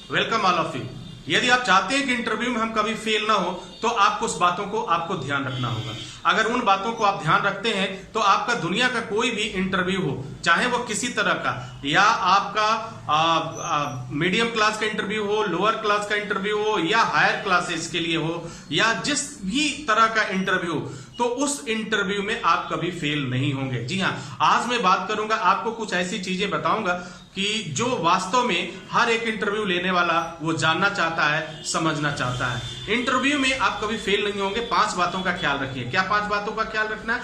Welcome all of you. यदि आप चाहते हैं कि इंटरव्यू में हम कभी फेल ना हो तो आपको उस बातों को आपको ध्यान रखना होगा। अगर उन बातों को आप ध्यान रखते हैं तो आपका दुनिया का कोई भी इंटरव्यू हो, चाहे वो किसी तरह का, या आपका मीडियम क्लास का इंटरव्यू हो, लोअर क्लास का इंटरव्यू हो, या हायर क्लासेस के लिए हो, या जिस भी तरह का इंटरव्यू, तो उस इंटरव्यू में आप कभी फेल नहीं होंगे। जी हाँ, आज मैं बात करूंगा, आपको कुछ ऐसी चीजें बताऊंगा कि जो वास्तव में हर एक इंटरव्यू लेने वाला वो जानना चाहता है, समझना चाहता है। इंटरव्यू में आप कभी फेल नहीं होंगे। 5 बातों का ख्याल रखिए। क्या 5 बातों का ख्याल रखना है?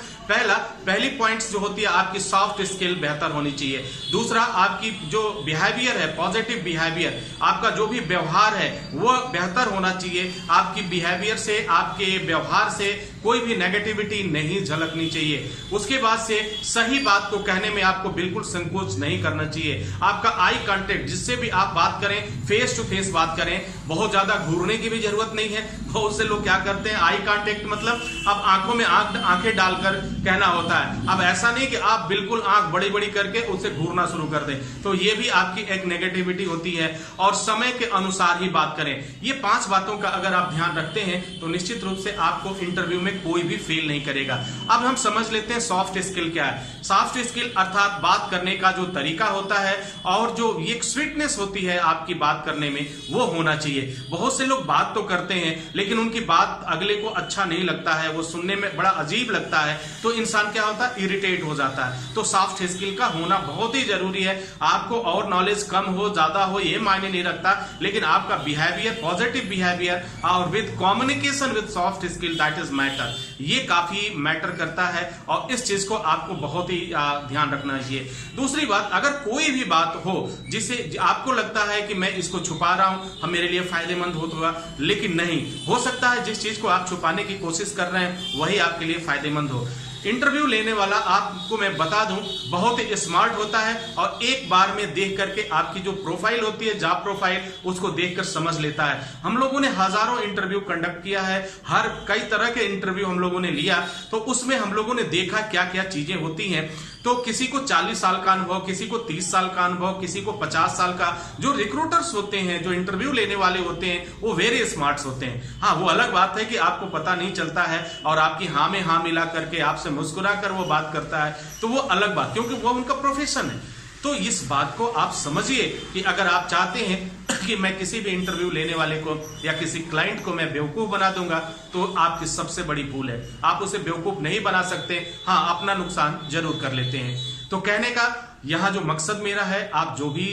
पहली पॉइंट्स जो होती है, आपकी सॉफ्ट स्किल बेहतर होनी चाहिए। दूसरा, आपकी जो बिहेवियर है, पॉजिटिव बिहेवियर, आपका जो भी व्यवहार है वो बेहतर होना चाहिए। आपकी बिहेवियर से, आपके व्यवहार से कोई भी नेगेटिविटी नहीं झलकनी चाहिए। उसके बाद से सही बात को कहने में आपको बिल्कुल संकोच नहीं करना चाहिए। आपका आई कांटेक्ट, जिससे भी आप बात करें, फेस टू फेस बात करें, बहुत ज्यादा घूरने की भी जरूरत नहीं है। बहुत से लोग क्या करते हैं, आई कांटेक्ट मतलब अब आंखों में आंखें डालकर कहना होता है। अब ऐसा नहीं कि आप बिल्कुल आंख बड़ी बड़ी करके उसे घूरना शुरू कर दें, तो ये भी आपकी एक नेगेटिविटी होती है। और समय के अनुसार ही बात करें। ये 5 बातों का अगर आप ध्यान रखते हैं तो निश्चित रूप से आपको इंटरव्यू में कोई भी फेल नहीं करेगा। अब हम समझ लेते हैं सॉफ्ट स्किल क्या है। सॉफ्ट स्किल अर्थात बात करने का जो तरीका होता है और जो एक स्वीटनेस होती है आपकी बात करने में, वो होना चाहिए। बहुत से लोग बात तो करते हैं लेकिन उनकी बात अगले को अच्छा नहीं लगता है, वो सुनने में बड़ा अजीब लगता है, तो इंसान क्या होता है, इरिटेट हो जाता है। तो सॉफ्ट स्किल का होना बहुत ही जरूरी है। आपको और नॉलेज कम हो ज्यादा हो ये मायने नहीं रखता, लेकिन आपका बिहेवियर, पॉजिटिव बिहेवियर और with communication with soft skill, that is matter. ये काफी मैटर करता है और इस चीज को आपको बहुत ही ध्यान रखना चाहिए। दूसरी बात, अगर कोई भी बात हो जिसे आपको लगता है कि मैं इसको छुपा रहा हूं, मेरे लिए फायदेमंद होगा, लेकिन नहीं हो सकता है जिस चीज को आप छुपाने की कोशिश कर रहे हैं वही आपके लिए फायदेमंद हो। इंटरव्यू लेने वाला, आपको मैं बता दूं, बहुत ही स्मार्ट होता है और एक बार में देख करके आपकी जो प्रोफाइल होती है, जॉब प्रोफाइल, उसको देखकर समझ लेता है। हम लोगों ने हजारों इंटरव्यू कंडक्ट किया है, हर कई तरह के इंटरव्यू हम लोगों ने लिया, तो उसमें हम लोगों ने देखा क्या क्या चीजें होती हैं। तो किसी को 40 साल का अनुभव, किसी को 30 साल का अनुभव, किसी को 50 साल का। जो रिक्रूटर्स होते हैं, जो इंटरव्यू लेने वाले होते हैं, वो वेरी स्मार्ट होते हैं। हाँ, वो अलग बात है कि आपको पता नहीं चलता है और आपकी हाँ में हाँ मिला करके आपसे मुस्कुरा कर वो बात करता है, तो वो अलग बात, क्योंकि वो उनका प्रोफेशन है। तो इस बात को आप समझिए कि अगर आप चाहते हैं कि मैं किसी भी इंटरव्यू लेने वाले को या किसी क्लाइंट को मैं बेवकूफ बना दूंगा, तो आपकी सबसे बड़ी भूल है। आप उसे बेवकूफ नहीं बना सकते, हाँ अपना नुकसान जरूर कर लेते हैं। तो कहने का यहाँ जो मकसद मेरा है, आप जो भी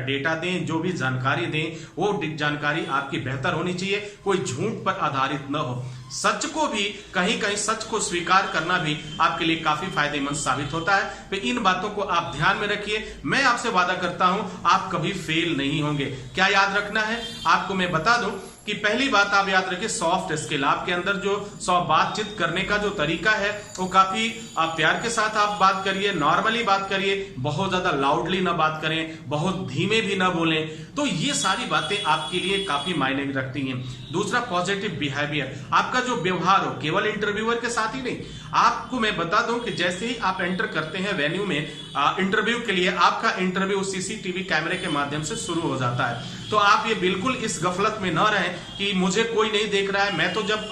डेटा दें, जो भी जानकारी दें, वो जानकारी आपकी बेहतर होनी चाहिए, कोई झूठ पर आधारित न हो। सच को भी, कहीं कहीं सच को स्वीकार करना भी आपके लिए काफी फायदेमंद साबित होता है। तो इन बातों को आप ध्यान में रखिए। मैं आपसे वादा करता हूं आप कभी फेल नहीं होंगे। क्या याद रखना है आपको मैं बता दूं कि पहली बात आप याद रखिए, सॉफ्ट स्किल। आपके अंदर जो बातचीत करने का जो तरीका है वो काफी, आप प्यार के साथ आप बात करिए, नॉर्मली बात करिए, बहुत ज्यादा लाउडली ना बात करें, बहुत धीमे भी ना बोलें। तो ये सारी बातें आपके लिए काफी मायने रखती हैं। दूसरा, पॉजिटिव बिहेवियर। आपका जो व्यवहार हो, केवल इंटरव्यूअर के साथ ही नहीं, आपको मैं बता दूं कि जैसे ही आप एंटर करते हैं वेन्यू में इंटरव्यू के लिए, आपका इंटरव्यू सीसीटीवी कैमरे के माध्यम से शुरू हो जाता है। तो आप ये बिल्कुल इस गफलत में न रहें कि मुझे कोई नहीं देख रहा है, मैं तो जब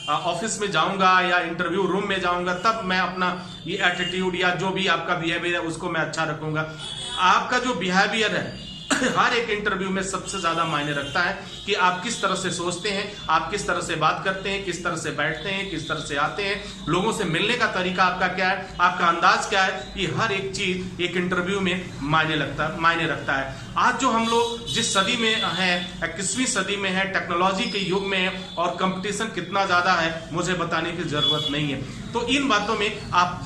ऑफिस में जाऊंगा या इंटरव्यू रूम में जाऊंगा तब मैं अपना ये एटीट्यूड या जो भी आपका बिहेवियर है उसको मैं अच्छा रखूंगा। आपका जो बिहेवियर है हर एक इंटरव्यू में सबसे ज्यादा मायने रखता है कि आप किस तरह से सोचते हैं, आप किस तरह से बात करते हैं, किस तरह से बैठते हैं, किस तरह से आते हैं, लोगों से मिलने का तरीका आपका क्या है, आपका अंदाज क्या है। ये हर एक चीज एक इंटरव्यू में मायने रखता है। आज जो हम लोग जिस सदी में हैं, 21वीं सदी में है, टेक्नोलॉजी के युग में है और कंपटीशन कितना ज्यादा है मुझे बताने की जरूरत नहीं है। तो इन बातों में आप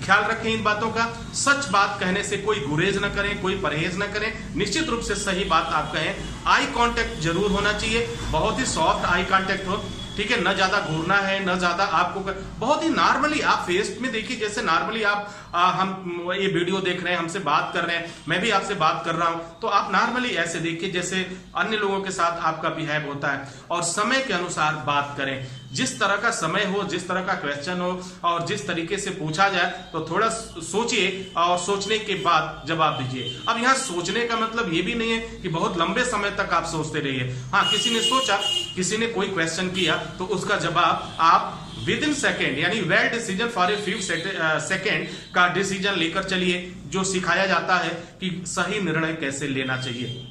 ख्याल रखें। इन बातों का, सच बात कहने से कोई गुरेज न करें, कोई परहेज न करें, निश्चित रूप से सही बात आप कहें। आई कांटेक्ट जरूर होना चाहिए, बहुत ही सॉफ्ट आई कांटेक्ट हो, ठीक है, न ज्यादा घूरना है, न ज्यादा आपको, बहुत ही नॉर्मली आप फेस में देखिए, जैसे नॉर्मली आप हम ये वीडियो देख रहे हैं, हमसे बात कर रहे हैं, मैं भी आपसे बात कर रहा हूं, तो आप नॉर्मली ऐसे देखिए जैसे अन्य लोगों के साथ आपका बिहेव होता है, और समय के अनुसार बात करें। जिस तरह का समय हो, जिस तरह का क्वेश्चन हो और जिस तरीके से पूछा जाए तो थोड़ा सोचिए और सोचने के बाद जवाब दीजिए। अब यहाँ सोचने का मतलब ये भी नहीं है कि बहुत लंबे समय तक आप सोचते रहिए। हाँ, किसी ने सोचा, किसी ने कोई क्वेश्चन किया तो उसका जवाब आप विद इन सेकेंड, यानी well decision for a few second का डिसीजन लेकर चलिए, जो सिखाया जाता है कि सही निर्णय कैसे लेना चाहिए।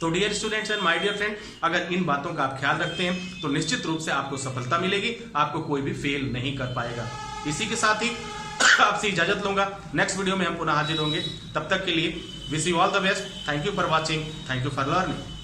तो dear students and my dear friend, अगर इन बातों का आप ख्याल रखते हैं तो निश्चित रूप से आपको सफलता मिलेगी, आपको कोई भी फेल नहीं कर पाएगा। इसी के साथ ही आपसे इजाजत लूंगा, नेक्स्ट वीडियो में हम पुनः हाजिर होंगे। तब तक के लिए wish you all the best. Thank you for watching, thank you for learning.